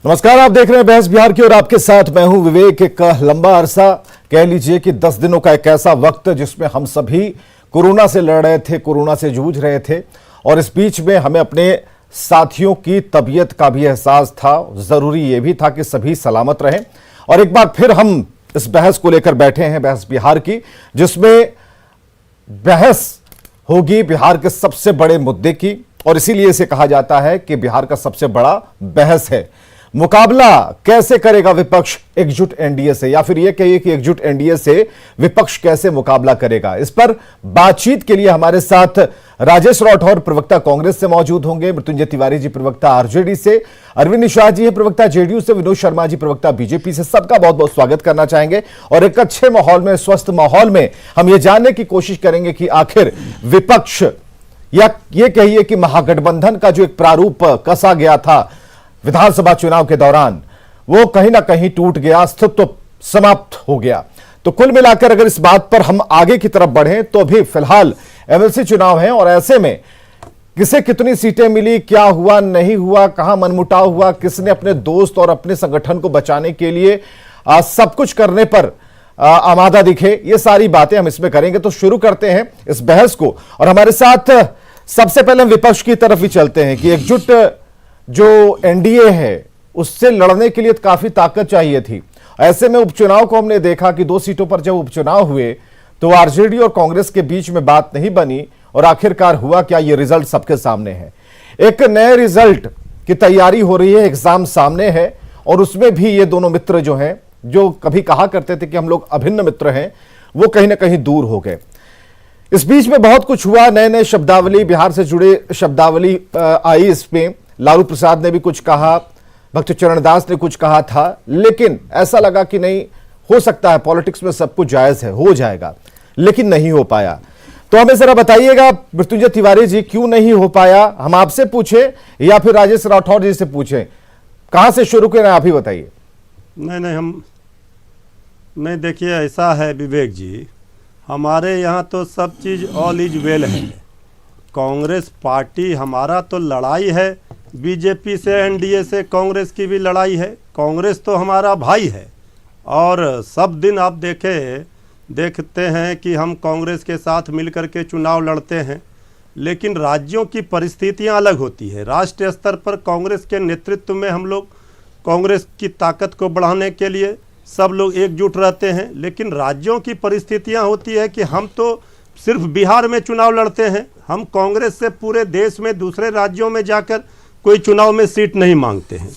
नमस्कार, आप देख रहे हैं बहस बिहार की और आपके साथ मैं हूं विवेक। एक लंबा अरसा, कह लीजिए कि 10 दिनों का एक ऐसा वक्त जिसमें हम सभी कोरोना से लड़ रहे थे, कोरोना से जूझ रहे थे और इस बीच में हमें अपने साथियों की तबीयत का भी एहसास था। जरूरी यह भी था कि सभी सलामत रहें और एक बार फिर हम इस बहस को लेकर बैठे हैं, बहस बिहार की, जिसमें बहस होगी बिहार के सबसे बड़े मुद्दे की और इसीलिए इसे कहा जाता है कि बिहार का सबसे बड़ा बहस है। मुकाबला कैसे करेगा विपक्ष एकजुट एनडीए से, या फिर यह कहिए कि एकजुट एनडीए से विपक्ष कैसे मुकाबला करेगा। इस पर बातचीत के लिए हमारे साथ राजेश राठौर प्रवक्ता कांग्रेस से मौजूद होंगे, मृत्युंजय तिवारी जी प्रवक्ता आरजेडी से, अरविंद निषाद जी प्रवक्ता जेडीयू से, विनोद शर्मा जी प्रवक्ता बीजेपी से। सबका बहुत बहुत स्वागत करना चाहेंगे और एक अच्छे माहौल में, स्वस्थ माहौल में हम ये जानने की कोशिश करेंगे कि आखिर विपक्ष या ये कहिए कि महागठबंधन का जो एक प्रारूप कसा गया था विधानसभा चुनाव के दौरान, वो कहीं ना कहीं टूट गया, अस्तित्व समाप्त हो गया। तो कुल मिलाकर अगर इस बात पर हम आगे की तरफ बढ़ें तो अभी फिलहाल एमएलसी चुनाव है और ऐसे में किसे कितनी सीटें मिली, क्या हुआ नहीं हुआ, कहां मनमुटाव हुआ, किसने अपने दोस्त और अपने संगठन को बचाने के लिए सब कुछ करने पर आमादा दिखे, ये सारी बातें हम इसमें करेंगे। तो शुरू करते हैं इस बहस को और हमारे साथ सबसे पहले हम विपक्ष की तरफ ही चलते हैं कि एकजुट जो एनडीए है उससे लड़ने के लिए काफी ताकत चाहिए थी। ऐसे में उपचुनाव को हमने देखा कि 2 सीटों पर जब उपचुनाव हुए तो आरजेडी और कांग्रेस के बीच में बात नहीं बनी और आखिरकार हुआ क्या, ये रिजल्ट सबके सामने है। एक नए रिजल्ट की तैयारी हो रही है, एग्जाम सामने है और उसमें भी ये दोनों मित्र जो हैं, जो कभी कहा करते थे कि हम लोग अभिन्न मित्र हैं, वो कहीं ना कहीं दूर हो गए। इस बीच में बहुत कुछ हुआ, नए नए शब्दावली, बिहार से जुड़े शब्दावली आई। इसमें लालू प्रसाद ने भी कुछ कहा, भक्त चरण दास ने कुछ कहा था, लेकिन ऐसा लगा कि नहीं, हो सकता है पॉलिटिक्स में सब कुछ जायज है, हो जाएगा, लेकिन नहीं हो पाया। तो हमें जरा बताइएगा मृत्युंजय तिवारी जी, क्यों नहीं हो पाया? हम आपसे पूछे या फिर राजेश राठौर जी से पूछे, कहां से शुरू करें, आप ही बताइए। नहीं, देखिए ऐसा है विवेक जी, हमारे यहाँ तो सब चीज़ ऑल इज वेल है। कांग्रेस पार्टी, हमारा तो लड़ाई है बीजेपी से, एनडीए से, कांग्रेस की भी लड़ाई है। कांग्रेस तो हमारा भाई है और सब दिन आप देखते हैं कि हम कांग्रेस के साथ मिलकर के चुनाव लड़ते हैं, लेकिन राज्यों की परिस्थितियां अलग होती है। राष्ट्रीय स्तर पर कांग्रेस के नेतृत्व में हम लोग कांग्रेस की ताकत को बढ़ाने के लिए सब लोग एकजुट रहते हैं, लेकिन राज्यों की परिस्थितियां होती है कि हम तो सिर्फ बिहार में चुनाव लड़ते हैं, हम कांग्रेस से पूरे देश में दूसरे राज्यों में जाकर कोई चुनाव में सीट नहीं मांगते हैं।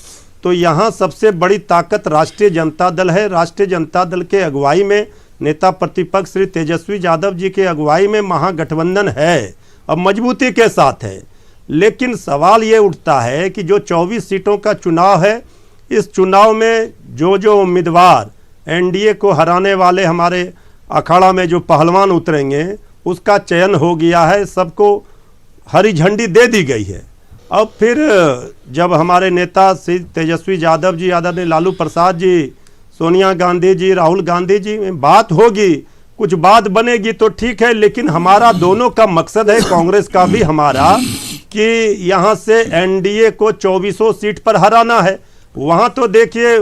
तो यहाँ सबसे बड़ी ताकत राष्ट्रीय जनता दल है। राष्ट्रीय जनता दल के अगुवाई में नेता प्रतिपक्ष श्री तेजस्वी यादव जी के अगुवाई में महागठबंधन है और मजबूती के साथ है। लेकिन सवाल ये उठता है कि जो 24 सीटों का चुनाव है, इस चुनाव में जो उम्मीदवार एनडीए को हराने वाले हमारे अखाड़ा में जो पहलवान उतरेंगे, उसका चयन हो गया है, सबको हरी झंडी दे दी गई है। अब फिर जब हमारे नेता श्री तेजस्वी यादव जी, आदरणीय लालू प्रसाद जी, सोनिया गांधी जी, राहुल गांधी जी में बात होगी, कुछ बात बनेगी तो ठीक है, लेकिन हमारा दोनों का मकसद है, कांग्रेस का भी हमारा, कि यहाँ से एनडीए को 2400 सीट पर हराना है। वहाँ तो देखिए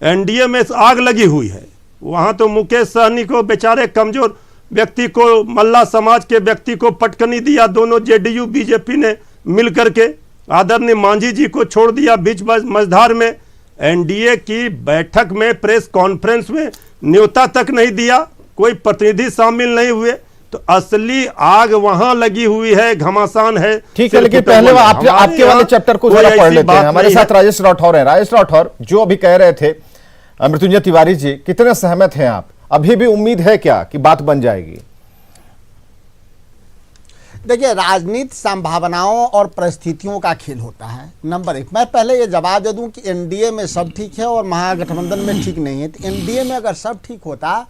एनडीए में आग लगी हुई है, वहाँ तो मुकेश सहनी को, बेचारे कमजोर व्यक्ति को, मल्ला समाज के व्यक्ति को पटकनी दिया, दोनों जेडीयू बीजेपी ने मिल करके आदरणीय मांझी जी को छोड़ दिया बीच मझधार में। एनडीए की बैठक में, प्रेस कॉन्फ्रेंस में न्योता तक नहीं दिया, कोई प्रतिनिधि शामिल नहीं हुए। तो असली आग वहां लगी हुई है, घमासान है। ठीक है, लेकिन पहले आपके वाले चैप्टर को जरा पढ़ लेते हैं। हमारे साथ राजेश राठौर हैं। राजेश राठौर, जो अभी कह रहे थे मृत्युंजय तिवारी जी, कितने सहमत हैं आप? अभी भी उम्मीद है क्या कि बात बन जाएगी? देखिए, राजनीति संभावनाओं और परिस्थितियों का खेल होता है। नंबर 1, मैं पहले ये जवाब दे दूं कि एनडीए में सब ठीक है और महागठबंधन में ठीक नहीं है। तो एनडीए में अगर सब ठीक होता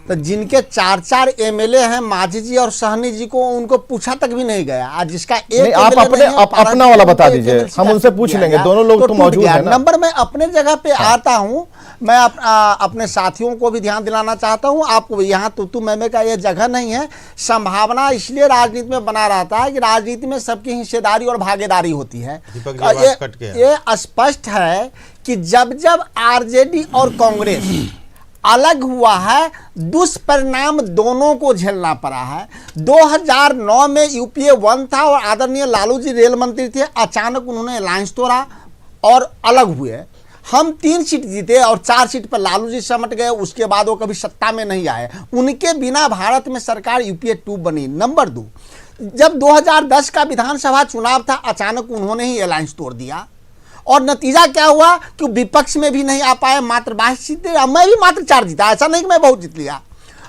तो जिनके 4-4 एमएलए हैं, मांझी जी और सहनी जी को, उनको पूछा तक भी नहीं गया। आज जिसका एक आप अपना वाला बता दीजिए, हम उनसे पूछ लेंगे, दोनों लोग तो मौजूद हैं ना। नंबर मैं अपने जगह पे आता हूँ, मैं अपने साथियों को भी ध्यान दिलाना चाहता हूँ, आपको यहाँ तू मैं का ये जगह नहीं है। संभावना इसलिए राजनीति में बना रहता है कि राजनीति में सबकी हिस्सेदारी और भागीदारी होती है। दीपक जी, आवाज कट गया। ये स्पष्ट है कि जब जब आरजेडी और कांग्रेस अलग हुआ है, दुष्परिणाम दोनों को झेलना पड़ा है। 2009 में यूपीए 1 था और आदरणीय लालू जी रेल मंत्री थे, अचानक उन्होंने अलायंस तोड़ा और अलग हुए। हम 3 सीट जीते और 4 सीट पर लालू जी समट गए, उसके बाद वो कभी सत्ता में नहीं आए। उनके बिना भारत में सरकार यूपीए 2 बनी। नंबर 2, जब 2010 का विधानसभा चुनाव था, अचानक उन्होंने ही अलायंस तोड़ दिया और नतीजा क्या हुआ कि विपक्ष में भी नहीं आ पाए, मात्र 22 सीटें। मैं भी मात्र 4 जीता, ऐसा नहीं कि मैं बहुत जीत लिया।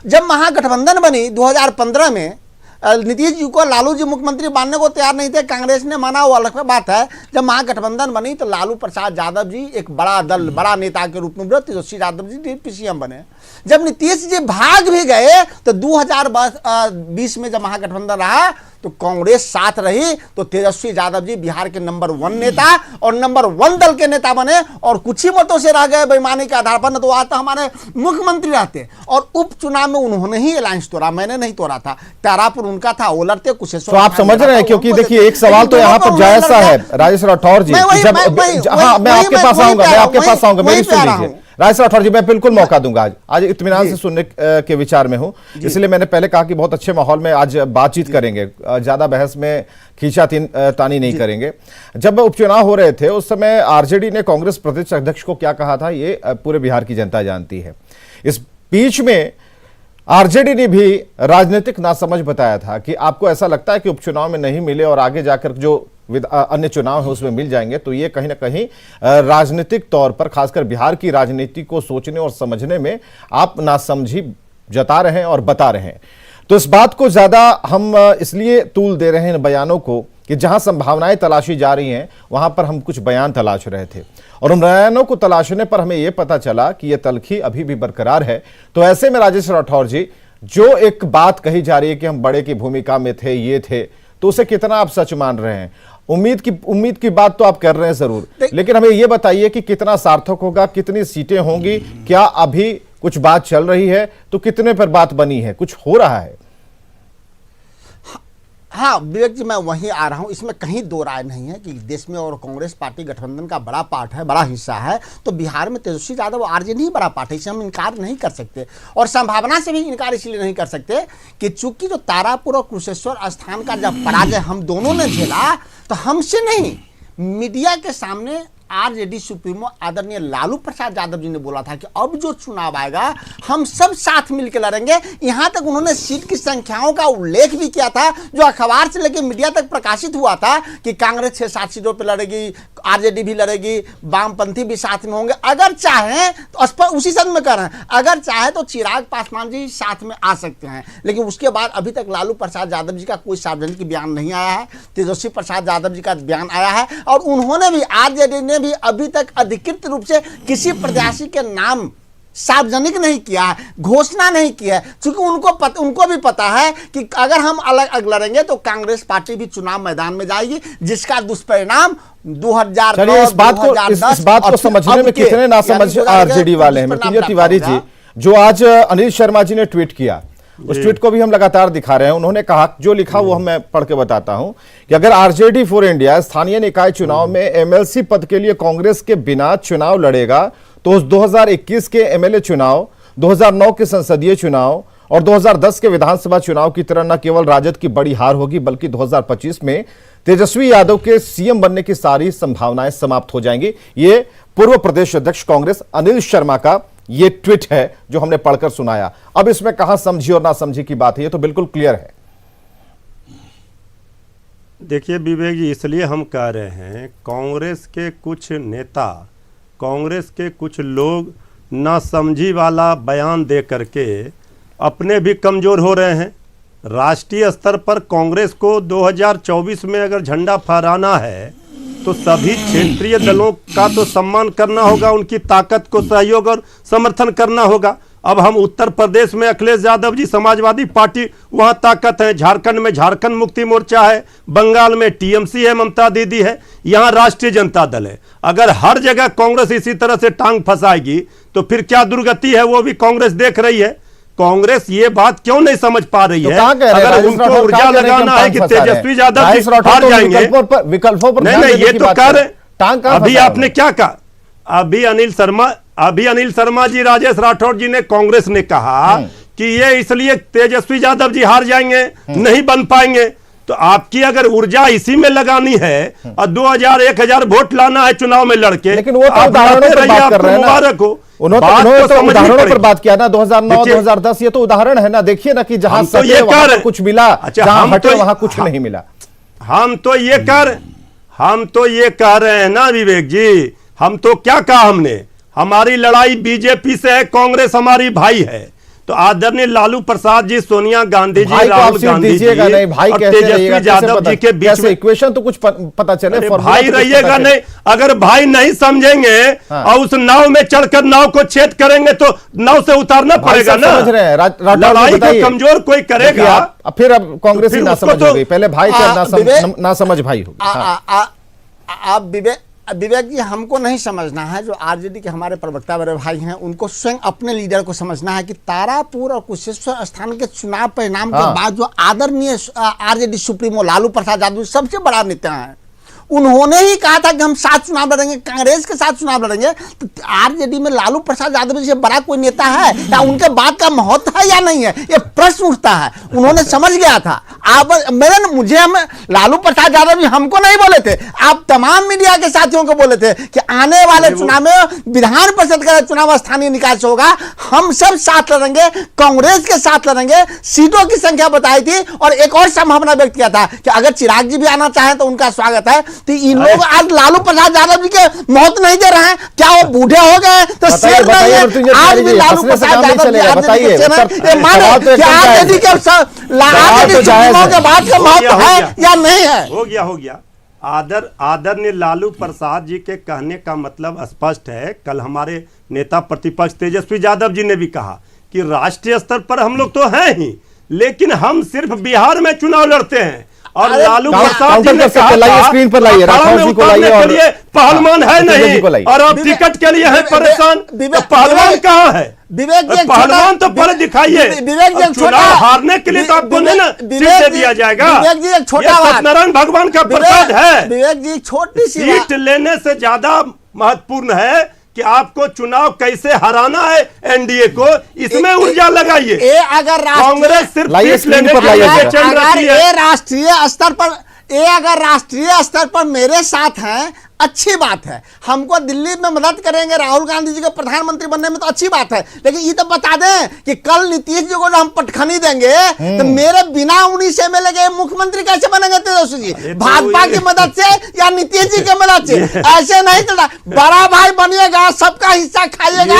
जब महागठबंधन बनी 2015 में, नीतीश जी को लालू जी मुख्यमंत्री मानने को तैयार नहीं थे, कांग्रेस ने माना, वो अलग बात है। जब महागठबंधन बनी तो लालू प्रसाद यादव जी एक बड़ा दल, बड़ा नेता के रूप में उभरे, तेजस्वी यादव जी डिप्टी सीएम बने। जब नीतीश जी भाग भी गए तो 2020 में जब महागठबंधन रहा तो कांग्रेस साथ रही, तो तेजस्वी यादव जी बिहार के नंबर 1 नेता और नंबर 1 दल के नेता बने और कुछ ही मतों से रह गए बेईमानी के आधार पर, न तो आज तो हमारे मुख्यमंत्री रहते। और उपचुनाव में उन्होंने ही अलायंस तोड़ा, मैंने नहीं तोड़ा था। तारापुर उनका था, वो लड़ते कुछ। तो आप समझ रहे हैं, क्योंकि देखिए एक सवाल तो यहाँ पर जायज सा है राजेश राठौर जी। जब मैं आपके पास आऊंगा, मेरी सुन लीजिए राजेश राठौर जी, मैं बिल्कुल मौका दूंगा। आज इत्मीनान से सुनने के विचार में हूं, इसलिए मैंने पहले कहा कि बहुत अच्छे माहौल में आज बातचीत करेंगे, ज्यादा बहस में खींचातानी नहीं करेंगे। जब उपचुनाव हो रहे थे उस समय आरजेडी ने कांग्रेस प्रदेश अध्यक्ष को क्या कहा था, ये पूरे बिहार की जनता जानती है। इस बीच में आरजेडी ने भी राजनीतिक नासमझ बताया था कि आपको ऐसा लगता है कि उपचुनाव में नहीं मिले और आगे जाकर जो अन्य चुनाव है उसमें मिल जाएंगे, तो ये कहीं ना कहीं राजनीतिक तौर पर खासकर बिहार की राजनीति को सोचने और समझने में आप नासमझी जता रहे हैं और बता रहे हैं। तो इस बात को ज्यादा हम इसलिए तूल दे रहे हैं इन बयानों को कि जहां संभावनाएं तलाशी जा रही हैं वहां पर हम कुछ बयान तलाश रहे थे और उन बयानों को तलाशने पर हमें यह पता चला कि यह तलखी अभी भी बरकरार है। तो ऐसे में राजेश राठौर जी, जो एक बात कही जा रही है कि हम बड़े की भूमिका में थे, ये थे, तो उसे कितना आप सच मान रहे हैं? उम्मीद की बात तो आप कर रहे हैं जरूर, लेकिन हमें यह बताइए कि कितना सार्थक होगा, कितनी सीटें होंगी, क्या अभी कुछ बात चल रही है, तो कितने पर बात बनी है, कुछ हो रहा है? हाँ विवेक जी, मैं वहीं आ रहा हूं। इसमें कहीं दो राय नहीं है कि देश में और कांग्रेस पार्टी गठबंधन का बड़ा पार्ट है, बड़ा हिस्सा है। तो बिहार में तेजस्वी यादव आरजेडी ही बड़ा पार्ट है, इसे हम इनकार नहीं कर सकते। और संभावना से भी इनकार इसलिए नहीं कर सकते कि चूंकि जो तारापुर और कुशेश्वर स्थान का जब पराजय हम दोनों ने झेला, तो हमसे नहीं, मीडिया के सामने आरजेडी सुप्रीमो आदरणीय लालू प्रसाद यादव जी ने बोला था कि अब जो चुनाव आएगा हम सब साथ मिलकर लड़ेंगे। यहां तक उन्होंने सीट की संख्याओं का उल्लेख भी किया था, जो अखबार से लेकर मीडिया तक प्रकाशित हुआ था कि कांग्रेस 6-7 सीटों पर लड़ेगी, आरजेडी भी लड़ेगी, वामपंथी भी साथ में होंगे। अगर चाहें तो उसी सद में कर रहे हैं, अगर चाहे तो चिराग पासवान जी साथ में आ सकते हैं। लेकिन उसके बाद अभी तक लालू प्रसाद यादव जी का कोई सार्वजनिक बयान नहीं आया है। तेजस्वी प्रसाद यादव जी का बयान आया है और उन्होंने भी, आरजेडी ने भी अभी तक अधिकृत रूप से किसी प्रत्याशी के नाम सार्वजनिक नहीं किया है, घोषणा नहीं की है। क्योंकि उनको भी पता है कि अगर हम अलग लड़ेंगे तो कांग्रेस पार्टी भी चुनाव मैदान में जाएगी, जिसका दुष्परिणाम 2009, इस बात को समझने में कितने नासमझ आरजेडी वाले हैं। मृत्युंजय तिवारी जी, जो आज अनिल शर्मा जी ने ट्वीट किया, उस ट्वीट को भी हम लगातार दिखा रहे हैं। उन्होंने कहा, जो लिखा वो मैं पढ़ के बताता हूं कि अगर आरजेडी फॉर इंडिया स्थानीय निकाय चुनाव में एमएलसी पद के लिए कांग्रेस के बिना चुनाव लड़ेगा तो उस 2021 के एमएलए चुनाव, 2009 के संसदीय चुनाव और 2010 के विधानसभा चुनाव की तरह न केवल राजद की बड़ी हार होगी, बल्कि 2025 में तेजस्वी यादव के सीएम बनने की सारी संभावनाएं समाप्त हो जाएंगी। ये पूर्व प्रदेश अध्यक्ष कांग्रेस अनिल शर्मा का ये ट्वीट है जो हमने पढ़कर सुनाया। अब इसमें कहां समझी और ना समझी की बात है, ये तो बिल्कुल क्लियर है। देखिए विवेक जी, इसलिए हम कह रहे हैं कांग्रेस के कुछ नेता, कांग्रेस के कुछ लोग नासमझी वाला बयान दे करके अपने भी कमजोर हो रहे हैं। राष्ट्रीय स्तर पर कांग्रेस को 2024 में अगर झंडा फहराना है तो सभी क्षेत्रीय दलों का तो सम्मान करना होगा, उनकी ताकत को सहयोग और समर्थन करना होगा। अब हम उत्तर प्रदेश में अखिलेश यादव जी समाजवादी पार्टी, वहां ताकत है, झारखंड में झारखंड मुक्ति मोर्चा है, बंगाल में टीएमसी है, ममता दीदी है, यहां राष्ट्रीय जनता दल है। अगर हर जगह कांग्रेस इसी तरह से टांग फंसाएगी तो फिर क्या दुर्गति है वो भी कांग्रेस देख रही है। कांग्रेस ये बात क्यों नहीं समझ पा रही तो है? कहाँ कह रहे हैं? अगर राजेश उनको राठौर ऊर्जा कहाँ कह रहे हैं कि लगाना हम है कि टांग फंसा रहे हैं? तेजस्वी यादव राजेश जी राठौर हार तो जाएंगे। विकल्पों पर नहीं ध्यान नहीं, देने ये की तो बात कर रहे हैं। टांग कहाँ अभी फंसा आपने रहे हैं? क्या कहा? अभी अनिल शर्मा जी, राजेश राठौर जी ने, कांग्रेस ने कहा कि ये इसलिए तेजस्वी यादव जी हार जाएंगे, नहीं बन पाएंगे। तो आपकी अगर ऊर्जा इसी में लगानी है और 2000-1000 वोट लाना है चुनाव में लड़के, लेकिन वो तो आप उदाहरणों लाते पर रहिए, बात कर आपको रहे हैं ना। मुबारक हो। उन्होंने बात तो समझनी उदाहरणों पर पड़ेगी। बात किया ना, 2009 देखिए, 2010, ये तो उदाहरण है ना। देखिए ना कि जहां हम तो सटे ये वहां कर- पर कुछ मिला, अच्छा, जहां हम हटे तो- वहां कुछ नहीं मिला। हम तो ये कह रहे हैं ना विवेक जी, हम तो क्या कहा हमने, हमारी लड़ाई बीजेपी से है, कांग्रेस हमारी भाई है। तो आदरणीय लालू प्रसाद जी, सोनिया गांधी जी, भाई को आप राहुल सीट गांधी जी दीजिएगा नहीं, भाई और कहते रहिएगा, तेजस्वी कैसे यादव पता- जी के बीच कैसे में इक्वेशन तो कुछ पता चले, अरे फॉर्मूला भाई तो कुछ रहिएगा पता चले। नहीं। अगर भाई नहीं समझेंगे हाँ। और उस नाव में चढ़कर नाव को छेद करेंगे तो नाव से उतारना भाई पड़ेगा साहब ना। समझ रहे हैं, राठौर जी लड़ाई को बताइए। कमजोर कोई देखिए करेगा आप फिर अब कांग्रेस ही फिर ना उसको समझ तो- हो गई, पहले भाई के विवेक- ना समझ भाई हो। हाँ। आप विवेक जी, हमको नहीं समझना है, जो आरजेडी के हमारे प्रवक्ता बड़े भाई हैं, उनको स्वयं अपने लीडर को समझना है कि तारापुर और कुशेश्वर स्थान के चुनाव परिणाम के हाँ। बाद जो आदरणीय आरजेडी सुप्रीमो लालू प्रसाद यादव सबसे बड़ा नेता है, उन्होंने ही कहा था कि हम साथ चुनाव लड़ेंगे, कांग्रेस के साथ चुनाव लड़ेंगे। तो आरजेडी में लालू प्रसाद यादव जी से बड़ा कोई नेता है या उनके बात का महत्व है या नहीं है, ये प्रश्न उठता है। उन्होंने समझ गया था। आप हम लालू प्रसाद यादव जी हमको नहीं बोले थे, आप तमाम मीडिया के साथियों को बोले थे कि आने वाले चुनाव में विधान परिषद का चुनाव स्थानीय निकाय से होगा, हम सब साथ लड़ेंगे, कांग्रेस के साथ लड़ेंगे। सीटों की संख्या बताई थी और एक और संभावना व्यक्त किया था कि अगर चिराग जी भी आना चाहें तो उनका स्वागत है। तो इन लोग आज लालू प्रसाद यादव जी के महत्व नहीं दे रहे हैं, क्या वो बूढ़े हो गए तो शेर नहीं है? आज भी लालू प्रसाद यादव जी आरजेडी के शेर हैं। ये माने कि आरजेडी के सुप्रीमो के बात का महत्व है या नहीं है? हो गया। आदरणीय लालू प्रसाद जी के कहने का मतलब स्पष्ट है। कल हमारे नेता प्रतिपक्ष तेजस्वी यादव जी ने भी कहा कि राष्ट्रीय स्तर पर हम लोग तो हैं ही, लेकिन हम सिर्फ बिहार में चुनाव लड़ते हैं। और लालू प्रसाद जी ने कहा था स्क्रीन पर लाइए, राठौर जी को लाइए, के लिए पहलवान है नहीं, और अब विवेक- टिकट के लिए है परेशान। विवेक- तो पहलवान विवेक- कहाँ है? विवेक जी, पहलवान तो पहले दिखाइए। विवेक जी, अब चुनाव हारने के लिए तो आपको नहीं ना सीट दे दिया जाएगा। विवेक जी, एक छोटा ये बात, सत्यनारायण भगवान का प्रसाद है। विवेक जी, छोटी सी सीट लेने से ज्यादा महत्वपूर्ण है कि आपको चुनाव कैसे हराना है एनडीए को, इसमें ऊर्जा लगाइए। अगर कांग्रेस सिर्फ लाइए, सीट लेने स्क्रीन पर के लिए लाइए चल रही है। ये राष्ट्रीय स्तर पर मेरे साथ हैं, अच्छी बात है। हमको दिल्ली में मदद करेंगे राहुल गांधी जी को प्रधानमंत्री बनने में, तो अच्छी बात है। लेकिन ये तो बता दें कि कल नीतीश जी को जो हम पटखनी देंगे तो मेरे बिना 19 एमएलए के मुख्यमंत्री कैसे बनेंगे तेजस्वी जी? भाजपा की मदद से या नीतीश जी की मदद से? ऐसे नहीं चला। बड़ा भाई बनिएगा, सबका हिस्सा खाइएगा,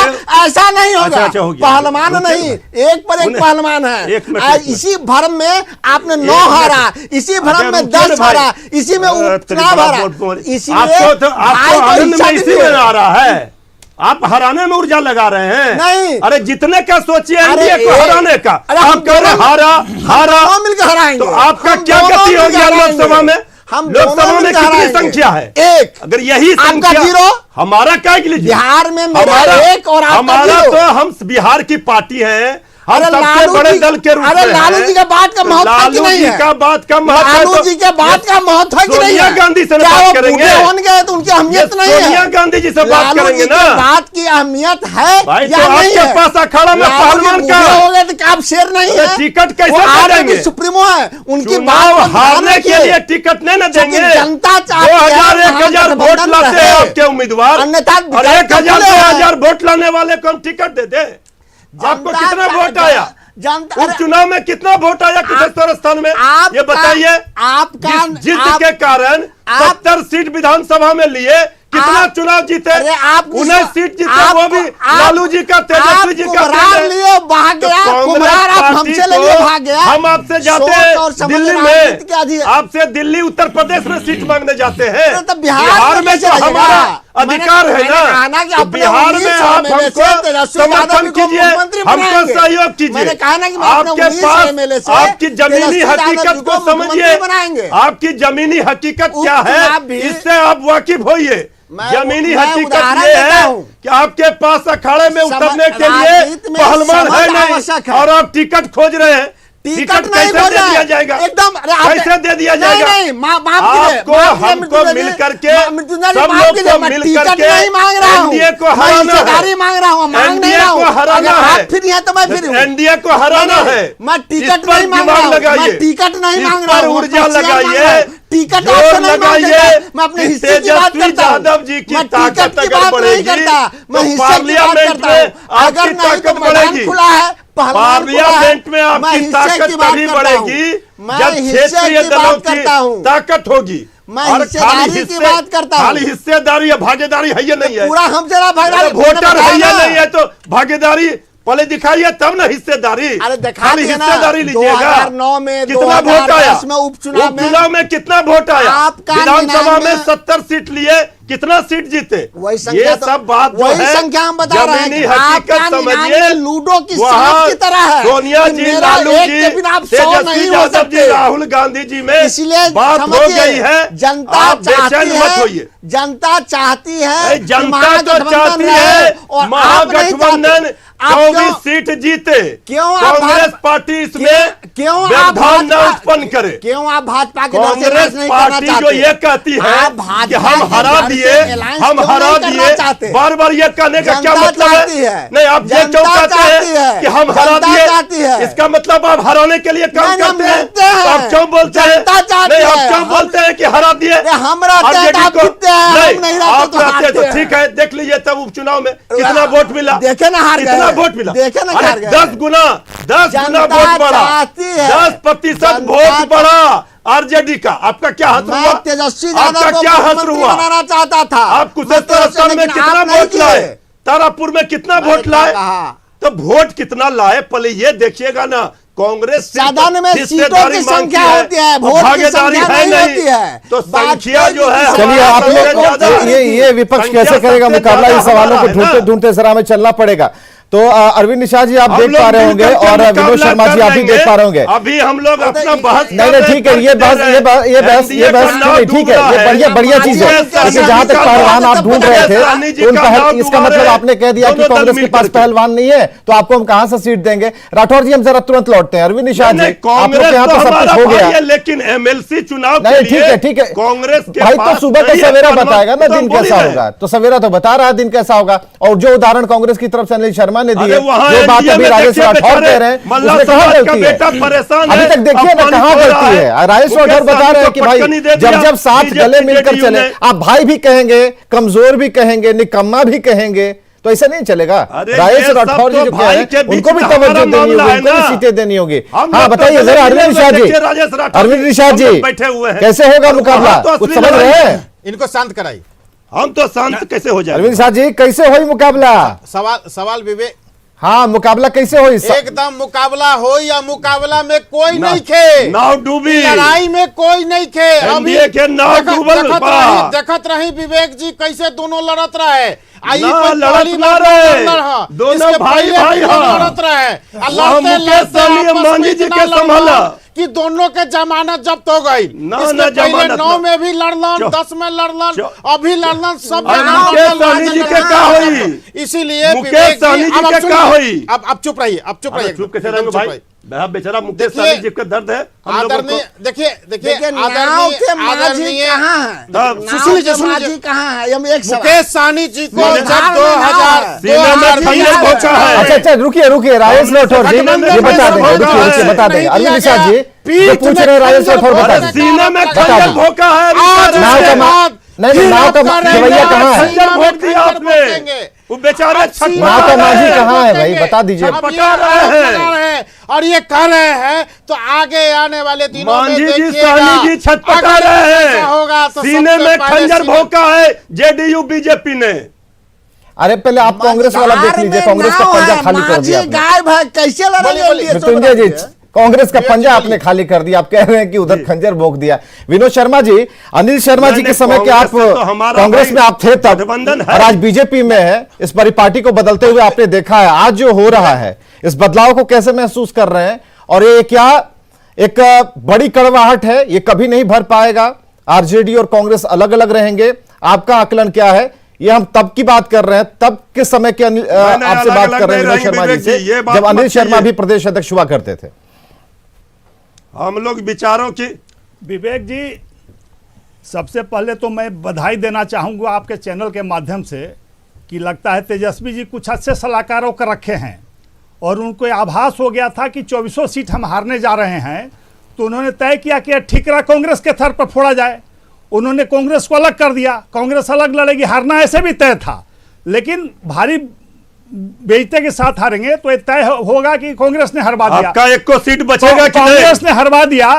ऐसा नहीं होगा। अच्छा, हो गया। पहलवान नहीं, एक पर एक पहलवान है। आज इसी भरम में आपने 9 हारा, इसी भरम में 10 हारा, इसी में उपचुनाव हारा। इसलिए आपको आनंद में इसी में आ रहा है, आप हराने में ऊर्जा लगा रहे हैं। नहीं, अरे जितने का सोचिए एनडीए को हराने का, अरे आप कह रहे हारा मिलकर हराएंगे। तो आपका क्या गति हो गया लोकसभा में? हम लोकसभा में कितनी संख्या है? एक। अगर यही आपका संख्या 0, हमारा क्या के लिए? बिहार में मेरा 1 और आपका हमारा 0। तो हम बिहार की पार्टी है, हम अरे सबसे लालू बड़े जी- दल के रूप में अरे लालू हैं। जी का बात का तो महत्व है कि लालू नहीं जी है? का बात का महत्व है लालू तो जी के बात का महत्व है कि नहीं सोनिया है? गांधी से क्या बात वो करेंगे? बूढ़े होंगे तो उनकी अहमियत नहीं है? सोनिया गांधी जी से बात लालू करेंगे जी ना। की बात की अहमियत है भाई या तो नहीं आपके है? पास अखाड़ा में लालू जी पहलवान का बूढ़े हो गए तो क्या आप शेर नहीं अरे है? टिकट कैसे वो दे आरजेडी देंगे? सुप्रीमो है, उनकी चुनाव बात हारने के लिए टिकट नहीं न क्योंकि देंगे। जनता चाहती है 2000-1000 वोट महागठबंधन लाते हैं रहे। आपके उम्मीदवार, अन्यथा और विकल्प 1000-2000 वोट लाने वाले को हम टिकट दे दे। आपको जनता कितना चाहती वोट है। आया? जनता उपचुनाव में कितना वोट आया कुशेश्वर स्थान में? ये बताइए। आपका जिद के कारण 70 सीट विधानसभा में लिए, कितना चुनाव जीते? अरे आप 19 सीट जीते, वो भी लालू जी का, तेजस्वी जी का लिए भाग गया। कुम्हार आप हमसे लेके भाग गया। हम आपसे जाते हैं दिल्ली में, आपसे दिल्ली उत्तर प्रदेश में सीट मांगने जाते हैं। तो बिहार में तो हमारा अधिकार है ना, तो बिहार में आप हमको समर्थन कीजिए, हमको सहयोग कीजिए। आपके पास आपकी जमीनी हकीकत को समझिए, आपकी जमीनी हकीकत क्या है इससे आप वाकिफ होइए। जमीनी हकीकत ये है कि आपके पास अखाड़े में उतरने के लिए पहलवान है नहीं, और आप टिकट खोज रहे हैं। टिकट कैसे दे दिया जाएगा? एकदम कैसे दे दिया जाएगा? आपको हमको मिल करके सब लोग को मिल करके एनडीए को हराना है, एनडीए को हराना है, एनडीए को हराना है। मैं टिकट नहीं मांग रहा हूं, मैं टिकट नहीं मांग रहा हूं, ऊर्जा लगाइए, टिकट जोर नहीं लगाइए। मैं अपने हिस्से की बात तेजस्वी करता हूं, यादव जी की मैं ताकत टिकट की अगर बात नहीं बढ़ेगी करता, मैं तो हिस्से की बात पार्लियामेंट करता में हूं। आपकी अगर नहीं तो ताकत मैदान बढ़ेगी, खुला है, पहलवान खुला है, पार्लियामेंट में मैं आपकी हिस्से ताकत की बात तभी करता हूं। बढ़ेगी मैं जब हिस्से क्षेत्रीय की दलों बात की करता हूं, ताकत होगी। मैं और हिस्सेदारी की बात करता हूं। खाली हिस्सेदारी या भागीदारी है, ये नहीं है। पूरा हम जरा भागीदारी वोटर है या नहीं है, तो भागीदारी पहले दिखाइए तब ना हिस्सेदारी। अरे दिखा खाली दिए ना, हिस्सेदारी लीजिएगा। 2009 में, कितना वोट आया? 2010 में उपचुनाव में कितना वोट आया? आपका विधानसभा में 99 70 सीट लिए, कितना सीट जीते? वही संख्या ये तो- सब बात जो वही है, संख्या हम बता रहे हैं जमीनी कि हकीकत आपका समझिए। 99 लूडो की वहाँ सांप की तरह है सोनिया कि जी, मेरा लालू एक जी, के बिना आप 100 तेजस्वी नहीं हो यादव जी, सकते। राहुल गांधी जी में इसलिए बात हो समझिए, गई है। जनता आप बेचैन चाहती मत है, होइए। जनता चाहती है कि जनता तो महागठबंधन चाहती रहे है और आप नहीं महागठबंधन चाहते। आप 24 सीट जीते। क्यों आप कांग्रेस पार्टी इसमें क्यों आप व्यवधान न भाजपा- उत्पन्न करे। क्यों आप भाजपा के दल से कांग्रेस alliance नहीं करना पार्टी चाहते? जो ये कहती है आप कि भाजपा हम के हरा दल से दिए, alliance हम क्यों हरा नहीं करना दिए, चाहते? बार बार ये कहने का क्या जनता मतलब चाहती है? है। नहीं, आप ये क्यों जनता कहते चाहती हैं है। कि हम हरा जनता चाहती दिए? है। इसका मतलब आप हराने के लिए काम नहीं, हम करते मिलते हैं। हैं। तो आप क्यों बोलते हैं? जनता चाहती नहीं, आप है। क्यों बोलते हैं कि हरा दिए? हम रहते हैं तो आरजेडी आप को- जीतते हैं, हम नहीं रहते आप तो रहते हारते तो हैं। ठीक है, देख लीजिए तब उपचुनाव में कितना वोट मिला। देखे ना हार गए। कितना वोट मिला? देखे ना अरे हार गए। 10 गुना जनता वोट बढ़ा, चाहती है। 10% जनता वोट बढ़ा आरजेडी का। आपका क्या हसर मैं हुआ? तेजस्वी आपका यादव को क्या हसर मुख्यमंत्री हुआ? बनाना चाहता था। आप कुशेश्वर में लेकिन कितना आप नहीं वोट लाए? किए। तारापुर में कितना मैंने वोट क्या लाए? कहा? तो वोट कितना लाए पहले ये देखिएगा ना। कांग्रेस सदन में सीटों की संख्या होती है, वोट की भागीदारी संख्या है नहीं होती है। तो बात संख्या जो है, चलिए आप सबसे ज्यादा लोग ये विपक्ष संख्या कैसे करेगा सबसे मुकाबला, ज्यादा इस सवालों को हमारा है ढूंढते ना। ढूंढते जरा हमें चलना पड़ेगा। तो अरविंद निषाद जी आप हम देख लोग पा रहे होंगे मिलकर के और विनोद मुकाबला शर्मा जी कर आप भी लेंगे। देख पा रहे होंगे। अभी हम लोग अपना बहस नहीं नहीं ठीक है, ये बहस सुनिए, ठीक है, ये बढ़िया बढ़िया चीज है। लेकिन जहां तक पहलवान आप ढूंढ रहे थे तो उन पहल, इसका मतलब आपने कह दिया कि कांग्रेस के पास पहलवान नहीं है तो आपको हम कहां से सीट देंगे। राठौर जी हम जरा तुरंत लौटते हैं। अरविंद निषाद जी आप लोग के यहाँ तो सब कुछ हो गया, लेकिन एमएलसी चुनाव नहीं के लिए ठीक है कांग्रेस के भाई, तो पास सुबह का नहीं है सवेरा पहलवान, बताएगा ना तो दिन बोल ही कैसा रहे। होगा। तो सवेरा तो बता रहा है दिन कैसा होगा। और जो उदाहरण कांग्रेस की तरफ से अनिल शर्मा ने दिए, अरे वहाँ जो बात एनडीए अभी में राजेश देखिए राठौर बेचारे, कह रहे हैं मल्ला उसमें कहां समाज का गलती है? बेटा परेशान अभी है, तक देखिए ना अब कहां पानी गलती खोल है। रहा है। राजेश मुकेश राठौर बता साहनी रहे हैं को कि भाई पटकनी दे जब दिया जब साथ बीजेपी गले मिलकर जेडीयू चले, ने। आप भाई भी कहेंगे, कमजोर भी कहेंगे, निकम्मा भी कहेंगे, तो ऐसा नहीं चलेगा। अरे राजेश ये सब राठौर जी तो जो कह भाई रहे के हैं बीच उनको भी में तवज्जो हमारा देनी होगी, मामला है उनको भी ना। सीटें देनी होगी। हम हाँ लोग तो बताइए जरा अरविंद निषाद जी, देखिए राजेश राठौर अरविंद निषाद हम जी लोग बैठे हुए हैं। कैसे होगा मुकाबला, वहाँ तो कुछ असली समझ लड़ाई रहे है। हैं? इनको शांत कराई। हम तो शांत कैसे हो जाए? अरविंद निषाद जी कैसे होई मुकाबला? सवाल विवेक, हाँ मुकाबला कैसे होई? एकदम मुकाबला हो या मुकाबला में कोई नहीं खे, नाव डूबी, लड़ाई में कोई नहीं खे। एनडीए के नाव डूबल बा। देखत रही विवेक जी कैसे दोनों लड़त रहे। आई ना, कोई लड़त पहली ना बार रहे। लड़ रहा। दोनों इसके भाई पहले भाई दोनों हाँ। लड़त रहे। वहाँ मुकेश साहनी आपस में मांझी जी इतना के संभाला। लड़ना कि दोनों के जमानत जब्त हो गई। ना, इसके ना, पहले जमानत 9 ना। में भी लड़लन, चो- 10 में लड़लन, चो- अभी लड़लन, सब अरे जगह मुकेश लड़लन, साहनी जी के लड़लन। क्या होई? इसीलिए मुकेश विवेक जी, साहनी जी अब के सुनिए। क्या होई? अब चुप रहिए, अब चुप रहिए, चुप कैसे एकदम रहेंगे चुप भाई? रहिए। बेचारा मुकेश देखिए, साहनी जी का दर्द है हम लोगों आदरणीय को। देखिए देखिए नाव के माझी कहाँ है? तब नाव के माझी कहाँ है? हम एक सवाल। मुकेश साहनी जी को सीने- जब सीने में खंजर भोंका है। अच्छा अच्छा रुकिए रुकिए राजेश राठौर जी ये बता देंगे, रुकिए बता देंगे। अरविंद निषाद जी जो पूछ रहे हैं राजेश राठौर बता अरे दें। सीने में बता खंजर दें। भोंका है। नाव का नहीं नाव का खवैया कहाँ है? खंजर भोंक दिया आपने। वो बेचारे नाव का माझी कहाँ है भाई बता दीजिए। पटा रहे हैं। और ये कह रहे हैं तो आगे आने वाले दिनों में मांझी जी देखिएगा, साहनी जी छटपटा अगर रहे ऐसा होगा हैं। तो सीने सबसे में पहले खंजर सीने- भोंका है जेडीयू बीजेपी ने। अरे पहले आप कांग्रेस वाला देख लीजिए, कांग्रेस का पंजा खाली कर दिया आपने। गायब है, कैसे बोलिए, बोलिए। लड़ेंगे? मृत्युंजय जी कांग्रेस का ये पंजा चाहिए। आपने खाली कर दिया। आप कह रहे हैं कि उधर खंजर भोंक दिया। विनोद शर्मा जी, अनिल शर्मा जी के समय के आप कांग्रेस से तो हमारा कांग्रेस भाई में आप थे तब, गठबंधन है। और आज बीजेपी में है। इस पार्टी को बदलते हुए आपने देखा है। आज जो हो रहा है, इस बदलाव को कैसे महसूस कर रहे हैं? और ये क्या एक बड़ी कड़वाहट है, ये कभी नहीं भर पाएगा? आरजेडी और कांग्रेस अलग अलग रहेंगे, आपका आकलन क्या है? ये हम तब की बात कर रहे हैं, तब के समय के आपसे बात कर रहे हैं विनोद शर्मा जी से, जब अनिल शर्मा भी प्रदेश अध्यक्ष हुआ करते थे। हम लोग विचारों की विवेक जी, सबसे पहले तो मैं बधाई देना चाहूँगा आपके चैनल के माध्यम से कि लगता है तेजस्वी जी कुछ अच्छे सलाहकारों को रखे हैं और उनको आभास हो गया था कि 2400 सीट हम हारने जा रहे हैं, तो उन्होंने तय किया कि ठीकरा कांग्रेस के थर पर फोड़ा जाए। उन्होंने कांग्रेस को अलग कर दिया, कांग्रेस अलग लड़ेगी, हारना ऐसे भी तय था, लेकिन भारी बेइज्जती के साथ हारेंगे तो ये तय होगा कि कांग्रेस ने हरवा दिया। आपका एक को सीट बचेगा कि नहीं? कांग्रेस ने हरवा दिया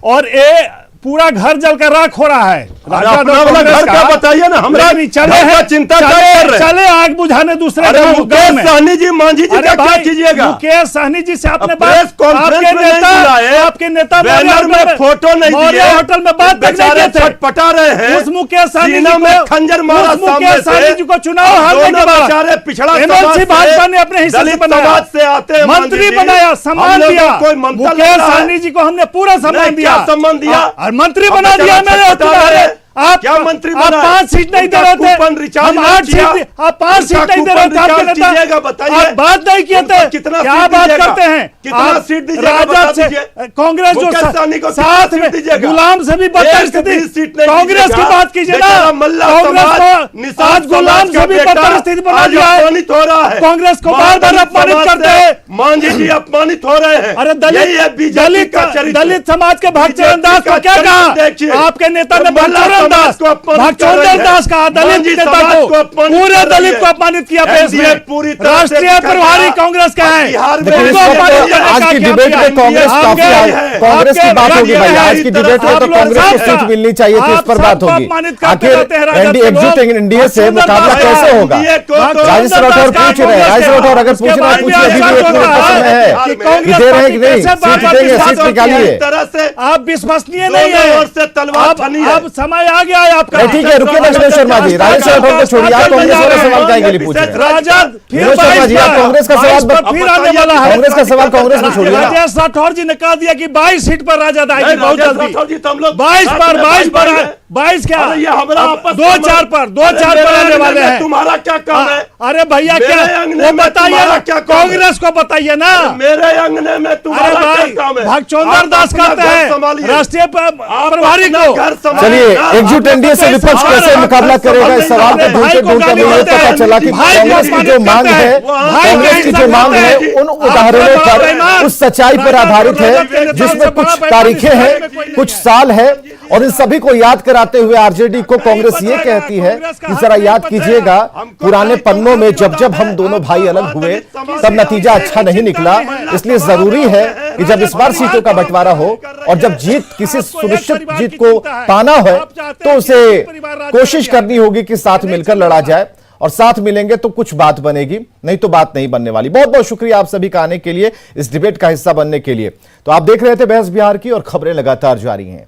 और ये पूरा घर जलकर राख हो रहा है। अरे अपना वाला घर का बताइए ना, हमरा चले घर का चिंता क्या कर रहे हैं? चले आग बुझाने दूसरे अरे गांव मुकेश में। सहनी जी, मांझी जी अरे का क्या भाई, कीजिएगा? मुकेश सहनी जी से आपने अब बात, प्रेस कॉन्फ्रेंस आपके में नहीं नेता, बुलाए, आपके नेता बैनर में फोटो नहीं मौर्य दिए, होटल में बात करने बेचारे गए थे। छटपटा रहे हैं। उस मुकेश सहनी जी सीना में को, खंजर मारा उस सामने मुकेश सहनी से। जी को चुनाव हारने के दोनों बाद बेचारे पिछड़ा एमएलसी समाज से, भाजपा ने अपने हिस्से से दलित बनाया, समाज से आते हैं मंत्री मांझी जी। बनाया, हम सम्मान लोगों दिया। को कोई ममता मुकेश लग रहा है? सहनी जी को हमने पूरा सम्मान नहीं, दिया। क्या सम्मान दिया? और मंत्री अब बना दिया बेचारा मेरे छटपटा रहे हैं। आप क्या मंत्री आप बना है? 5 सीट नहीं दे उनका रहे थे, कूपन रिचार्ज हम नहीं 8 किया। सीट, आप 5 सीट उनका नहीं दे रहे थे कूपन आपके रिचार्ज नेता। कीजिएगा, बताइए। आप बात नहीं किए थे, उनको कितना क्या सीट बात दीजिएगा? करते हैं? कितना आप सीट दीजिएगा, राजद बता से दीजिए। कांग्रेस जो मुकेश सहनी को कितना साथ सीट में दीजिएगा? गुलाम से भी बदतर एक स्थिति, भी सीट नहीं कांग्रेस की दीजिएगा। बात कीजिए ना। बेचारा मल्ला कांग्रेस समाज, को निषाद आज गुलाम समाज का से भी बेटा बदतर स्थिति बना आज दिया है। अपमानित हो रहा है। कांग्रेस को बार बार अपमानित करते हैं। मांझी जी अपमानित हो रहे हैं। अरे यही है बीजेपी का चरित्र। दलित समाज के भगचरण दास को क्या देखिए, कहा? आपके नेता ने मल्ला भगचरण समाज दास को अपमानित कर रहे भगचरण हैं। दास कहा, दलित मांझी नेता समाज को को अपमानित पूरे कर रही दलित है। को अपमानित किया देश एनडीए में। पूरी तरह से राष्ट्रीय बिखर प्रभारी गया। कांग्रेस का है। बिहार में देखिए, इस उनको वक्त अपमानित तो करने आज का की क्या डिबेट किया? में कांग्रेस आपके- काफी कांग्रेस की आपके बात होगी भाई। आज की डिबेट में आप तो लोग कांग्रेस को सबका- सीट मिलनी चाहिए थी, इस पर आप बात सबको होगी। अपमानित करते आखिर रहते हैं राजद एनडी के लोग। एग्जिट इंडिया से भगचरण मुकाबला दास कैसे का- होगा? एनडीए को तो राजेश राठौर पूछ रहे हैं, राजेश राठौर अगर पूछना है पूछिए, अभी भी 1 मिनट का समय है कि कि कांग्रेस दे रहे हैं कि नहीं, कैसे बार सीट बार देंगे, विश्वास सीट होती है? निकालिए। इस तरह से आप विश्वसनीय दोनों नहीं है। ओर से तलवार थनी है। अब समय आ गया है आपका। नहीं, ठीक है, रुकिए ना विनोद शर्मा जी। राजेश राठौर को छोड़िए, आप कांग्रेस वाले सवाल काहे के लिए पूछ रहे हैं? राजद फिर विनोद शर्मा जी, आप कांग्रेस का सवाल फिर आने वाला है। कांग्रेस का सवाल कांग्रेस को छोड़िए ना। राजेश राठौर जी ने कह दिया कि 22 सीट पर राजद आएगी नहीं, बहुत राजेश राठौर जल्दी। जी तो हम लोग 22 पर 22 क्या? अरे ये हमारा आपस 2-4 पर 2-4 पर आने वाले हैं। तुम्हारा क्या काम है? अरे भैया मेरे क्या अंगने वो में बताइए तुम्हारा ना, क्या काम है? कांग्रेस को बताइए ना। मेरे अंगने में अरे तुम्हारा क्या भाई काम है? भगचौंदर आप दास अपना कहते घर हैं संभालिए। राष्ट्रीय प्रभारी अपना को। घर संभालिए। चलिए, एकजुट एनडीए से विपक्ष कैसे मुकाबला करेगा, इस सवाल को ढूंढते ढूंढते मुझे पता चला कि कांग्रेस की जो मांग है, कांग्रेस की जो मांग है उन उदाहरणों पर, उस सच्चाई पर आधारित है जिसमें कुछ तारीखें हैं, कुछ साल है, और इन सभी को याद कराते हुए आरजेडी को कांग्रेस ये कहती है कि जरा याद कीजिएगा, पुराने पन्नों में जब जब हम दोनों भाई अलग हुए तब नतीजा अच्छा नहीं निकला। इसलिए जरूरी है कि जब इस बार सीटों का बंटवारा हो और जब जीत किसी सुनिश्चित जीत को पाना है तो उसे कोशिश करनी होगी कि साथ मिलकर लड़ा जाए, और साथ मिलेंगे तो कुछ बात बनेगी, नहीं तो बात नहीं बनने वाली। बहुत बहुत शुक्रिया आप सभी का आने के लिए, इस डिबेट का हिस्सा बनने के लिए। तो आप देख रहे थे बहस बिहार की, और खबरें लगातार जारी हैं।